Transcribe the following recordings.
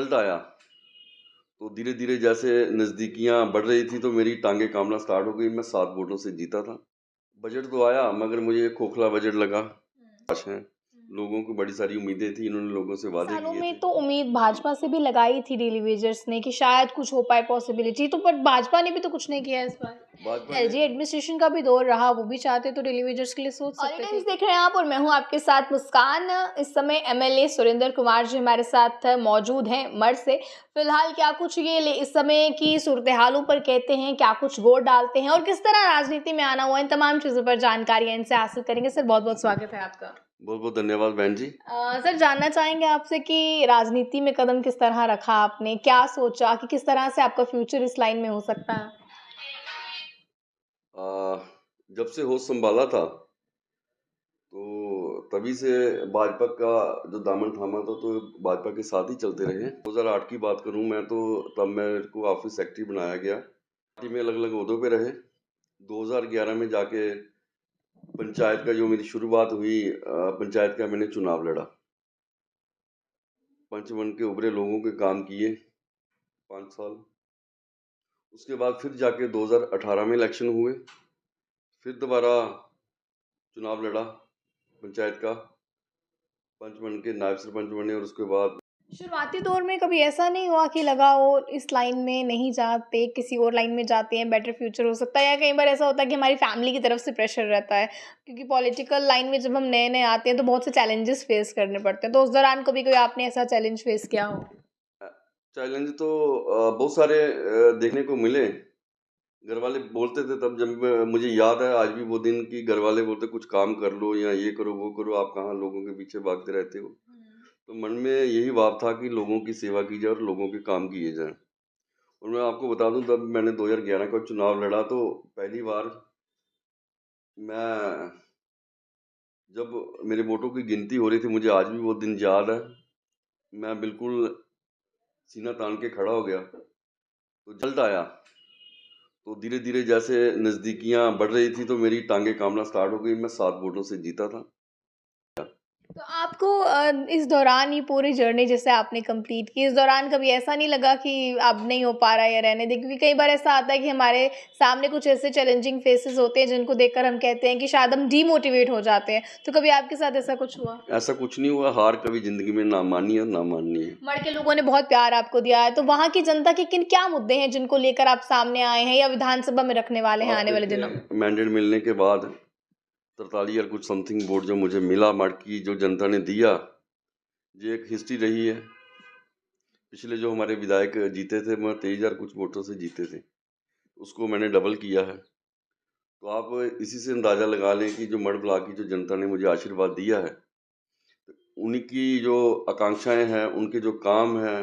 Result आया तो धीरे धीरे जैसे नज़दीकियां बढ़ रही थी तो मेरी टांगे कांपना स्टार्ट हो गई। मैं 7 वोटों से जीता था। बजट तो आया मगर मुझे एक खोखला बजट लगा। आश है, लोगों को बड़ी सारी उम्मीदें थी, इन्होंने लोगों से वादे सालों किए में थे। तो उम्मीद भाजपा से भी लगाई थी डेली वेजर्स ने कि शायद कुछ हो पाए पॉसिबिलिटी, तो पर भाजपा ने भी तो कुछ नहीं किया इस बार। भाजपा ने एलजी एडमिनिस्ट्रेशन का भी दौर रहा, वो भी चाहते तो डेली वेजर्स के लिए सोच सकते थे। देख रहे हैं आप और मैं हूं आपके साथ मुस्कान। इस समय एमएलए सुरेंद्र कुमार जी हमारे साथ मौजूद हैं मर्द से। फिलहाल क्या कुछ ये इस समय की सूरत हालों पर कहते हैं, क्या कुछ वोट डालते हैं और किस तरह राजनीति में आना हुआ, इन तमाम चीजों पर जानकारी इनसे हासिल करेंगे। सर बहुत बहुत स्वागत है आपका। बहुत बहुत धन्यवाद बहन जी। सर जानना चाहेंगे आपसे कि राजनीति में कदम किस तरह रखा आपने, क्या सोचा कि किस तरह से आपका फ्यूचर इस लाइन में हो सकता है? आ, जब से होश संभाला था तो तभी से भाजपा का जो दामन थामा था तो भाजपा के साथ ही चलते रहे। 2008 की बात करूं मैं तो तब मेरे को ऑफिस सेक्रेटरी बनाया गया। पार्टी में अलग अलग ओहदों पे रहे। 2011 में जाके पंचायत का जो मेरी शुरुआत हुई, पंचायत का मैंने चुनाव लड़ा। पंच बन के उभरे लोगों के काम किए 5 साल। उसके बाद फिर जाके 2018 में इलेक्शन हुए, फिर दोबारा चुनाव लड़ा पंचायत का। पंच बन के नायब सरपंच बने और उसके बाद शुरुआती दौर में कभी ऐसा नहीं हुआ कि लगा हो इस लाइन में नहीं जाते, किसी और लाइन में जाते हैं, बेटर फ्यूचर हो सकता है, या कई बार ऐसा होता है कि हमारी फैमिली की तरफ से प्रेशर रहता है, क्योंकि पॉलिटिकल लाइन में जब हम नए नए आते हैं तो बहुत से चैलेंजेस फेस करने पड़ते हैं, तो उस दौरान कभी कभी आपने ऐसा चैलेंज फेस किया हो? चैलेंज तो बहुत सारे देखने को मिले। घर वाले बोलते थे तब, जब मुझे याद है आज भी वो दिन की घर वाले बोलते कुछ काम कर लो या ये करो वो करो, आप कहाँ लोगों के पीछे भागते रहते हो। तो मन में यही भाव था कि लोगों की सेवा की जाए और लोगों के काम किए जाए। और मैं आपको बता दूं तब मैंने 2011 का चुनाव लड़ा तो पहली बार मैं जब मेरे वोटों की गिनती हो रही थी, मुझे आज भी वो दिन याद है। मैं बिल्कुल सीना तान के खड़ा हो गया। तो रिजल्ट आया तो धीरे धीरे जैसे नज़दीकियां बढ़ रही थी तो मेरी टांगे कांपना स्टार्ट हो गई। मैं 7 वोटों से जीता था। तो आपको इस दौरान ये पूरी जर्नी जैसे आपने कंप्लीट की, इस दौरान कभी ऐसा नहीं लगा कि अब नहीं हो पा रहा है या रहने दें? क्योंकि कई बार ऐसा आता है कि हमारे सामने कुछ ऐसे चैलेंजिंग फेसेस होते हैं जिनको देखकर हम कहते हैं कि शायद हम डीमोटिवेट हो जाते हैं, तो कभी आपके साथ ऐसा कुछ हुआ? ऐसा कुछ नहीं हुआ। हार कभी जिंदगी में ना मानी है ना माननी है। मर के लोगों ने बहुत प्यार आपको दिया है, तो वहाँ की जनता के किन क्या मुद्दे हैं जिनको लेकर आप सामने आए हैं या विधानसभा में रखने वाले हैं आप आने वाले दिनों में? देखिए, मैंडेट मिलने के बाद 43 और कुछ समथिंग वोट जो मुझे मिला, मठ की जो जनता ने दिया, ये एक हिस्ट्री रही है। पिछले जो हमारे विधायक जीते थे, मैं 23,000 कुछ वोटों से जीते थे, उसको मैंने डबल किया है। तो आप इसी से अंदाजा लगा लें कि जो मठ ब्लॉक की जो जनता ने मुझे आशीर्वाद दिया है, उनकी जो आकांक्षाएं हैं, उनके जो काम हैं,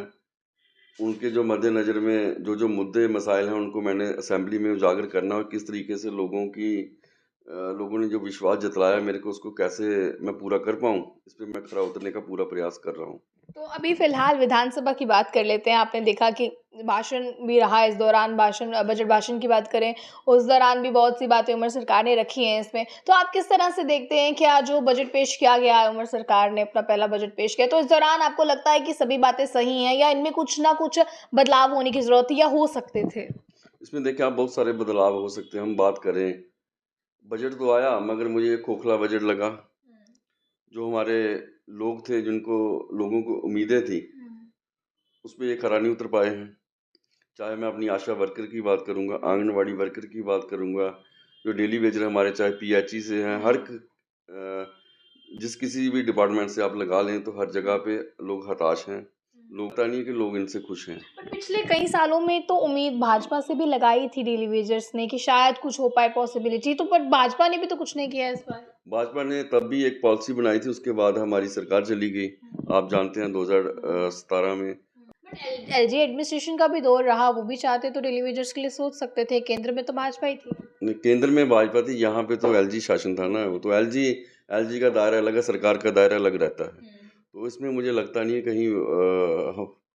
उनके जो मद्देनज़र में जो मुद्दे मसाइल हैं, उनको मैंने असेंबली में उजागर करना और किस तरीके से लोगों ने जो विश्वास जताया मेरे को, उसको कैसे मैं पूरा कर पाऊँ, इस पे मैं खरा उतरने का पूरा प्रयास कर रहा हूँ। तो अभी फिलहाल विधानसभा की बात कर लेते हैं। आपने देखा कि भाषण भी रहा इस दौरान, बजट भाषण की बात करें, उस दौरान भी बहुत सी बातें उमर सरकार ने रखी हैं इसमें। तो आप किस तरह से देखते हैं, क्या जो बजट पेश किया गया है, उमर सरकार ने अपना पहला बजट पेश किया, तो इस दौरान आपको लगता है कि सभी बातें सही हैं या इनमें कुछ ना कुछ बदलाव होने की ज़रूरत थी या हो सकते थे? इसमें देखिए आप, बहुत सारे बदलाव हो सकते हैं। हम बात करें, बजट तो आया मगर मुझे एक खोखला बजट लगा। जो हमारे लोग थे, जिनको लोगों को उम्मीदें थी, उस पे ये खरा नहीं उतर पाए हैं। चाहे मैं अपनी आशा वर्कर की बात करूंगा, आंगनवाड़ी वर्कर की बात करूंगा, जो डेली वेजर हमारे चाहे पीएचई से हैं, जिस किसी भी डिपार्टमेंट से आप लगा लें तो हर जगह पे लोग हताश हैं। लोग पता नहीं है कि लोग इनसे खुश हैं। पर पिछले कई सालों में तो उम्मीद भाजपा से भी लगाई थी डेली वेजर्स ने कि शायद कुछ हो पाए पॉसिबिलिटी, तो पर भाजपा ने भी तो कुछ नहीं किया इस बार। भाजपा ने तब भी एक पॉलिसी बनाई थी, उसके बाद हमारी सरकार चली गई। आप जानते हैं 2017 में। बट एलजी एडमिनिस्ट्रेशन का भी दौर रहा, वो भी चाहते तो डेली वेजर्स के लिए सोच सकते थे, केंद्र में तो भाजपा ही थी। केंद्र में भाजपा थी, यहाँ पे तो एलजी शासन था ना। वो तो एलजी का दायरा अलग है, सरकार का दायरा अलग रहता है। तो इसमें मुझे लगता नहीं है कहीं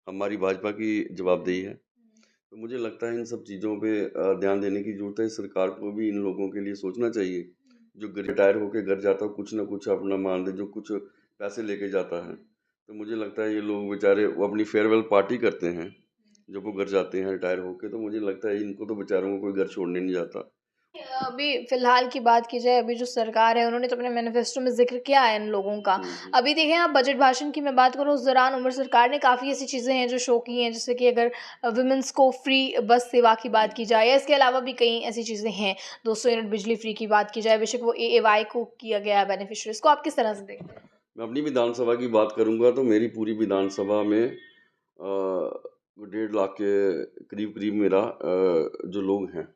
हमारी भाजपा की जवाबदेही है। तो मुझे लगता है इन सब चीज़ों पे ध्यान देने की जरूरत है। सरकार को भी इन लोगों के लिए सोचना चाहिए। जो रिटायर होके घर जाता है, कुछ ना कुछ अपना मान दे, जो कुछ पैसे लेके जाता है, तो मुझे लगता है ये लोग बेचारे वो अपनी फेयरवेल पार्टी करते हैं जब वो घर जाते हैं रिटायर होके, तो मुझे लगता है इनको तो बेचारों को कोई घर छोड़ने नहीं जाता। अभी फिलहाल की बात की जाए, अभी जो सरकार है उन्होंने तो अपने मैनिफेस्टो में जिक्र किया है इन लोगों का। अभी देखें आप, बजट भाषण की मैं बात करूँ, उस दौरान उमर सरकार ने काफ़ी ऐसी चीज़ें हैं जो शो की हैं, जैसे कि अगर वुमेंस को फ्री बस सेवा की बात की जाए, या इसके अलावा भी कई ऐसी चीज़ें हैं, 200 यूनिट बिजली फ्री की बात की जाए, बेशक वो AAY को किया गया है बेनिफिशरीज को, आप किस तरह से देखते हैं? मैं अपनी विधानसभा की बात करूंगा तो मेरी पूरी विधानसभा में 1.5 लाख के करीब करीब मेरा जो लोग हैं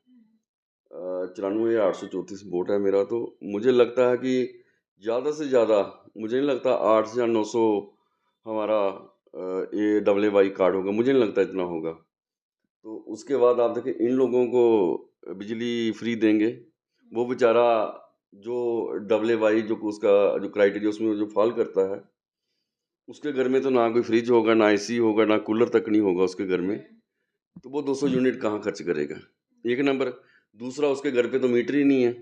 94,834 वोट है मेरा। तो मुझे लगता है कि ज़्यादा से ज़्यादा, मुझे नहीं लगता 8 या 900 हमारा ये AAY कार्ड होगा, मुझे नहीं लगता इतना होगा। तो उसके बाद आप देखें इन लोगों को बिजली फ्री देंगे, वो बेचारा जो AAY जो उसका जो क्राइटेरिया उसमें जो फॉल करता है, उसके घर में तो ना कोई फ्रिज होगा, ना AC होगा, ना कूलर तक नहीं होगा उसके घर में, तो वो 200 यूनिट कहाँ खर्च करेगा? एक नंबर। दूसरा, उसके घर पे तो मीटर ही नहीं है,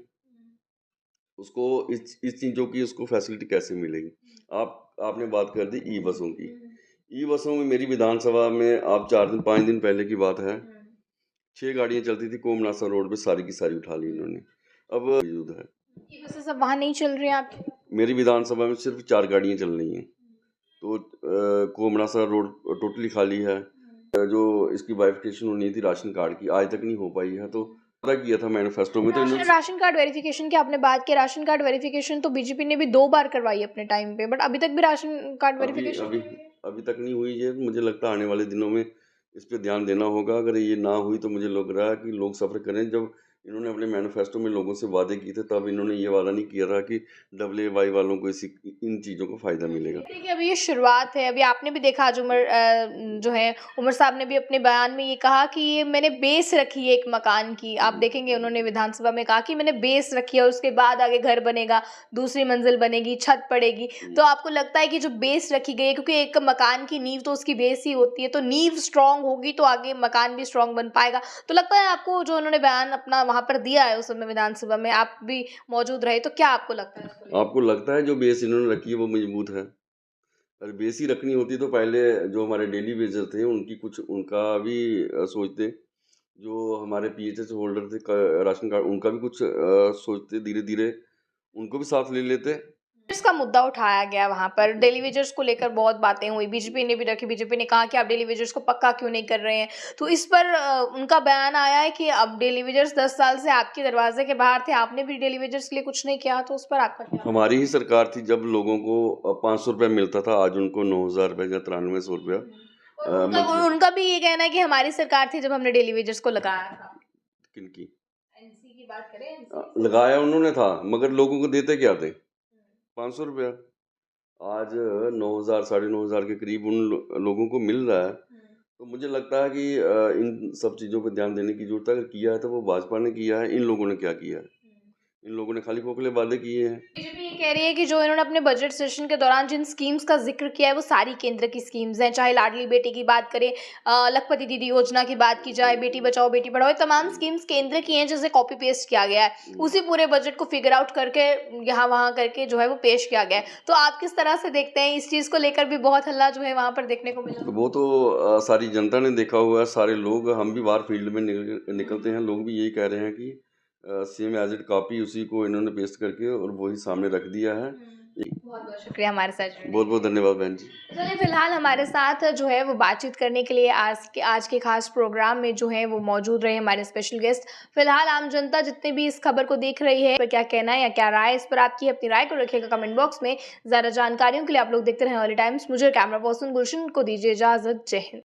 उसको इस चीज़ों की उसको फैसिलिटी कैसे मिलेगी? आपने बात कर दी ई बसों की। ई बसों में मेरी विधानसभा में आप 5 दिन पहले की बात है, 6 गाड़ियाँ चलती थी कोमनासा रोड पे, सारी की सारी उठा ली इन्होंने। अब मौजूद है, ये बसें सब वहाँ नहीं चल रही हैं आपकी? मेरी विधानसभा में सिर्फ 4 गाड़ियाँ चल रही हैं। तो कोमनासा रोड टोटली खाली है। जो इसकी बाइफिकेशन होनी थी राशन कार्ड की, आज तक नहीं हो पाई है। तो वादा किया था मैनिफेस्टो में, तो इन्होंने राशन कार्ड वेरिफिकेशन की आपने बात की, राशन कार्ड वेरिफिकेशन तो बीजेपी ने भी 2 बार करवाई अपने टाइम पे, बट अभी तक भी राशन कार्ड अभी वेरिफिकेशन अभी अभी तक नहीं हुई है। मुझे लगता है आने वाले दिनों में इस पे ध्यान देना होगा। अगर ये ना हुई तो मुझे लग रहा है कि लोग सफ़र करें। जब इन्होंने अपने मैनिफेस्टो में लोगों से वादे किए थे, तब इन्होंने ये वादा नहीं किया था कि AAY वालों को इन चीज़ों का फ़ायदा मिलेगा। देखिए, अभी ये शुरुआत है। अभी आपने भी देखा, आज जो है उमर साहब ने भी अपने बयान में ये कहा कि ये मैंने बेस रखी है एक मकान की। आप देखेंगे उन्होंने विधानसभा में कहा कि मैंने बेस रखी है और उसके बाद आगे घर बनेगा, दूसरी मंजिल बनेगी, छत पड़ेगी। तो आपको लगता है कि जो बेस रखी गई है, क्योंकि एक मकान की नींव तो उसकी बेस ही होती है, तो नींव स्ट्रांग होगी तो आगे मकान भी स्ट्रांग बन पाएगा। तो लगता है आपको, जो उन्होंने बयान अपना वहाँ पर दिया है उस समय विधानसभा में, आप भी मौजूद रहे, तो क्या आपको लगता है उसको लेकर? आपको लगता है जो बेस इन्होंने रखी है वो मजबूत है? अगर बेस ही रखनी होती तो पहले जो हमारे डेली वेजर थे उनकी कुछ उनका भी सोचते। जो हमारे PHS होल्डर थे राशन कार्ड, उनका भी कुछ सोचते, धीरे धीरे उनको भी साथ ले लेते। इसका मुद्दा उठाया गया वहाँ पर, डेली वेजर्स को लेकर बहुत बातें हुई, बीजेपी ने भी रखी। बीजेपी ने कहा कि आप डेली वेजर्स को पक्का क्यों नहीं कर रहे हैं? तो इस पर उनका बयान आया है कि अब डेली वेजर्स 10 साल से आपके दरवाजे के बाहर थे, आपने भी डेली वेजर्स के लिए कुछ नहीं किया, तो उस पर आपका क्या? हमारी ही सरकार थी जब लोगों को 500 रुपये मिलता था, आज उनको 9,000 रुपये या 9300 रुपया उनका भी ये कहना है कि हमारी सरकार थी जब हमने डेली वेजर्स को लगाया था। किनकी एनसी की बात करें, लगाया उन्होंने था, मगर लोगों को देते क्या थे? 500 रुपया। आज 9,000 9,500 के करीब उन लोगों को मिल रहा है। तो मुझे लगता है कि इन सब चीज़ों पर ध्यान देने की जरूरत है। अगर किया है तो वो भाजपा ने किया है, इन लोगों ने क्या किया है? इन लोगों ने खाली खोखले वादे किए हैं। बीजेपी ये कह रही है कि जो इन्होंने अपने बजट सेशन के दौरान जिन स्कीम्स का जिक्र किया है वो सारी केंद्र की स्कीम्स हैं, चाहे लाडली बेटी की बात करें, लखपति दीदी योजना की बात की जाए, बेटी बचाओ बेटी पढ़ाओ, ये तमाम स्कीम्स केंद्र की हैं, जिसे कॉपी पेस्ट किया गया है। उसी पूरे बजट को फिगर आउट करके यहाँ वहाँ करके जो है वो पेश किया गया है। तो आप किस तरह से देखते हैं? इस चीज़ को लेकर भी बहुत हल्ला जो है वहाँ पर देखने को मिला। वो तो सारी जनता ने देखा हुआ है, सारे लोग, हम भी बाहर फील्ड में निकलते हैं, लोग भी यही कह रहे हैं कि सेम एज इट कॉपी उसी को इन्होंने पेस्ट करके और वही सामने रख दिया है। बहुत बहुत शुक्रिया हमारे साथ जुड़ने के बहुत बहुत धन्यवाद बहन जी। लिए। चलिए, फिलहाल हमारे साथ जो है वो बातचीत करने के लिए आज के खास प्रोग्राम में जो है वो मौजूद रहे हमारे स्पेशल गेस्ट। फिलहाल आम जनता जितने भी इस खबर को देख रही है, पर क्या कहना है या क्या राय, इस पर आपकी अपनी राय को रखिएगा कमेंट बॉक्स में। ज़्यादा जानकारियों के लिए आप लोग देखते रहें अर्ली टाइम्स। मुझे कैमरा पर्सन गुलशन को दीजिए इजाज़त। जय हिंद।